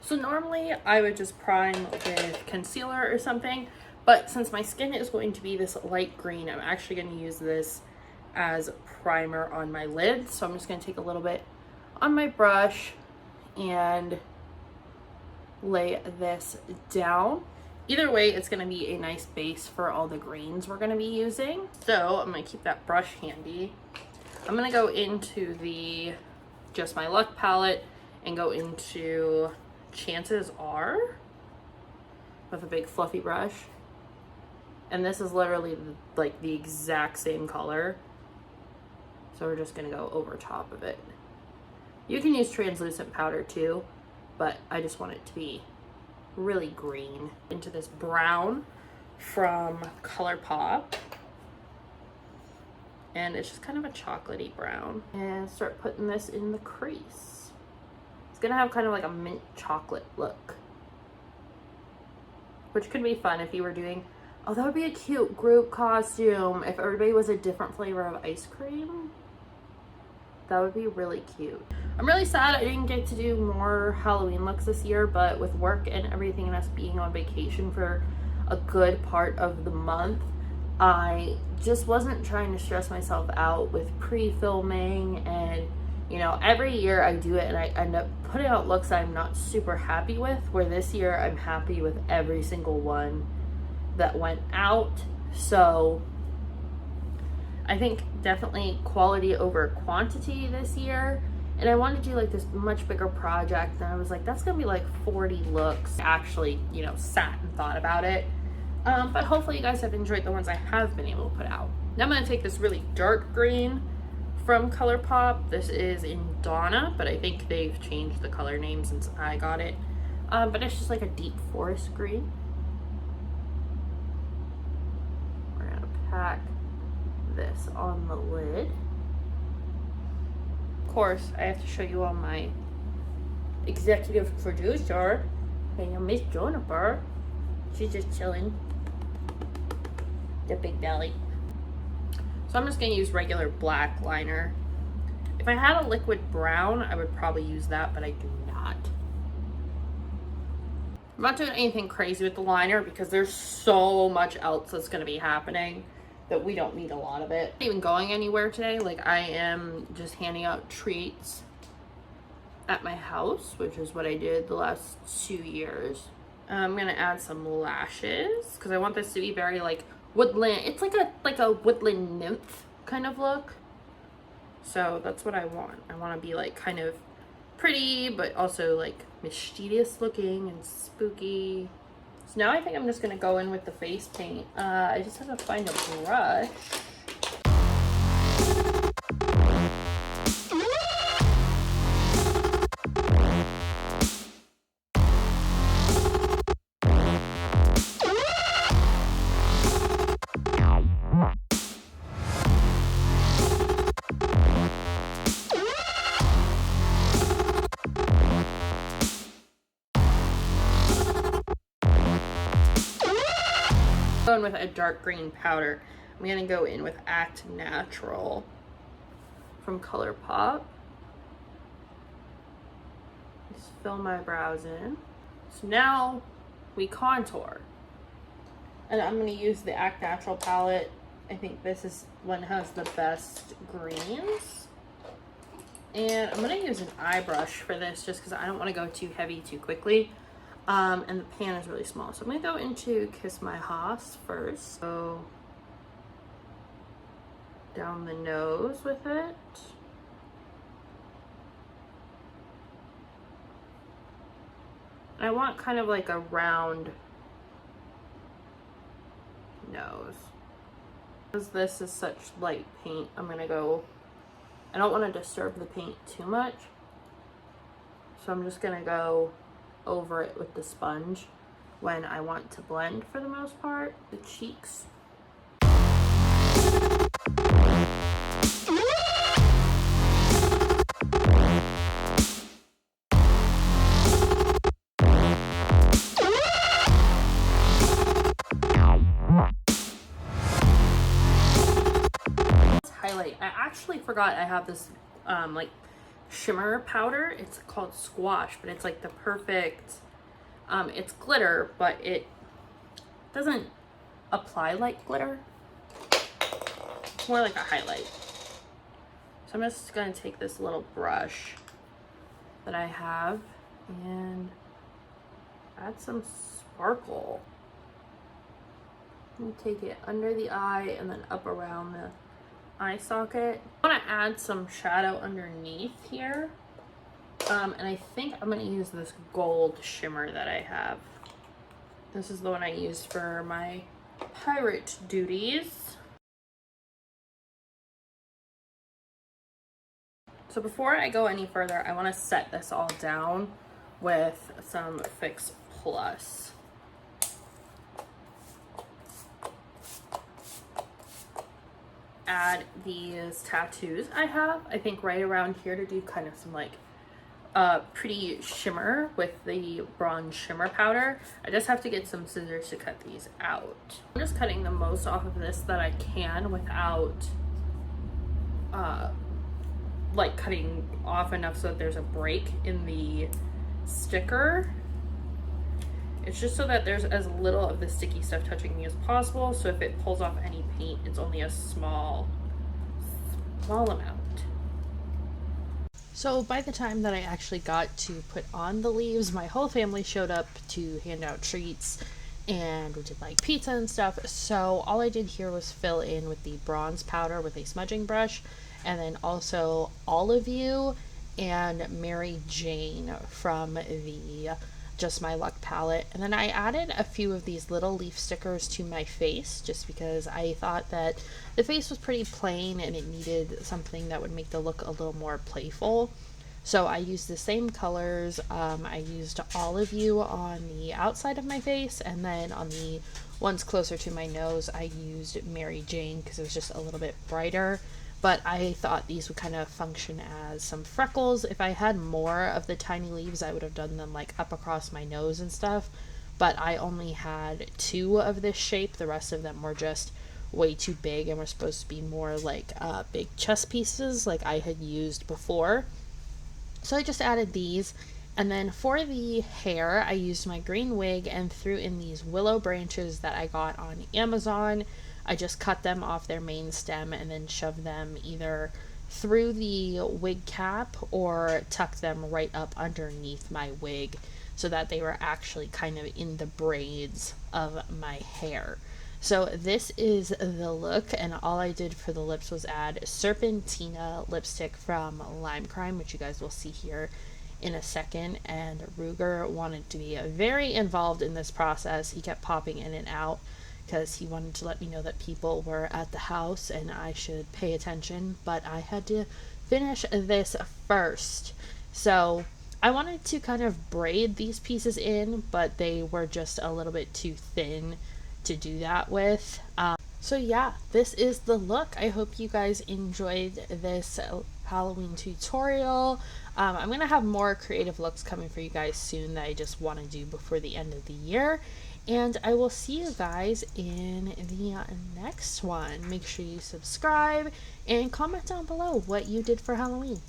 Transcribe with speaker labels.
Speaker 1: So normally I would just prime with concealer or something, but since my skin is going to be this light green, I'm actually going to use this as primer on my lid. So I'm just going to take a little bit on my brush and lay this down. Either way, it's going to be a nice base for all the greens we're going to be using. So I'm going to keep that brush handy. I'm going to go into the Just My Luck palette and go into Chances Are with a big fluffy brush. And this is literally like the exact same color. So we're just going to go over top of it. You can use translucent powder too, but I just want it to be really green. Into this brown from ColourPop. And it's just kind of a chocolatey brown. And start putting this in the crease. It's gonna have kind of like a mint chocolate look, which could be fun if you were doing, oh, that would be a cute group costume if everybody was a different flavor of ice cream. That would be really cute. I'm really sad I didn't get to do more Halloween looks this year, but with work and everything and us being on vacation for a good part of the month, I just wasn't trying to stress myself out with pre-filming. And you know, every year I do it and I end up putting out looks I'm not super happy with, where this year I'm happy with every single one that went out. So I think definitely quality over quantity this year. And I wanted to do like this much bigger project, and I was like, that's gonna be like 40 looks. I actually, you know, sat and thought about it. But hopefully you guys have enjoyed the ones I have been able to put out. Now I'm gonna take this really dark green from ColourPop. This is in Donna, but I think they've changed the color name since I got it. But it's just like a deep forest green. We're gonna pack this on the lid. Of course, I have to show you all my executive producer, Miss Jennifer. She's just chilling. The big belly. So I'm just gonna use regular black liner. If I had a liquid brown, I would probably use that, but I do not. I'm not doing anything crazy with the liner because there's so much else that's gonna be happening that we don't need a lot of it. I'm not even going anywhere today. Like, I am just handing out treats at my house, which is what I did the last 2 years. I'm gonna add some lashes because I want this to be very like woodland. It's like a woodland nymph kind of look. So that's what I want. I want to be like kind of pretty, but also like mischievous looking and spooky. So now I think I'm just gonna go in with the face paint. I just have to find a brush. Going with a dark green powder. I'm gonna go in with Act Natural from ColourPop. Just fill my brows in. So now we contour. And I'm gonna use the Act Natural palette. I think this is one has the best greens. And I'm gonna use an eye brush for this just because I don't want to go too heavy too quickly. And the pan is really small. So I'm gonna go into Kiss My Hoss first. So down the nose with it. I want kind of like a round nose. Because this is such light paint, I'm gonna go, I don't want to disturb the paint too much. So I'm just gonna go over it with the sponge when I want to blend for the most part. The cheeks. Highlight. I actually forgot I have this like shimmer powder. It's called Squash, but it's like the perfect, it's glitter, but it doesn't apply like glitter. It's more like a highlight. So I'm just gonna take this little brush that I have and add some sparkle. I'm gonna take it under the eye and then up around the eye socket. I want to add some shadow underneath here, and I think I'm going to use this gold shimmer that I have. This is the one I used for my pirate duties. So before I go any further, I want to set this all down with some Fix Plus. Add these tattoos I have, I think right around here, to do kind of some like pretty shimmer with the bronze shimmer powder. I just have to get some scissors to cut these out. I'm just cutting the most off of this that I can without like cutting off enough so that there's a break in the sticker. It's just so that there's as little of the sticky stuff touching me as possible, so if it pulls off any paint, it's only a small amount. So by the time that I actually got to put on the leaves, my whole family showed up to hand out treats, and we did like pizza and stuff. So all I did here was fill in with the bronze powder with a smudging brush, and then also All of You and Mary Jane from the Just My Luck palette. And then I added a few of these little leaf stickers to my face just because I thought that the face was pretty plain and it needed something that would make the look a little more playful. So I used the same colors. I used All of You on the outside of my face, and then on the ones closer to my nose I used Mary Jane because it was just a little bit brighter. But I thought these would kind of function as some freckles. If I had more of the tiny leaves, I would have done them like up across my nose and stuff. But I only had 2 of this shape. The rest of them were just way too big and were supposed to be more like big chest pieces like I had used before. So I just added these. And then for the hair, I used my green wig and threw in these willow branches that I got on Amazon. I just cut them off their main stem and then shoved them either through the wig cap or tucked them right up underneath my wig so that they were actually kind of in the braids of my hair. So this is the look, and all I did for the lips was add Serpentina lipstick from Lime Crime, which you guys will see here in a second. And Ruger wanted to be very involved in this process. He kept popping in and out because he wanted to let me know that people were at the house and I should pay attention, but I had to finish this first. So I wanted to kind of braid these pieces in, but they were just a little bit too thin to do that with. So yeah, this is the look. I hope you guys enjoyed this Halloween tutorial. I'm gonna have more creative looks coming for you guys soon that I just want to do before the end of the year. And I will see you guys in the next one. Make sure you subscribe and comment down below what you did for Halloween.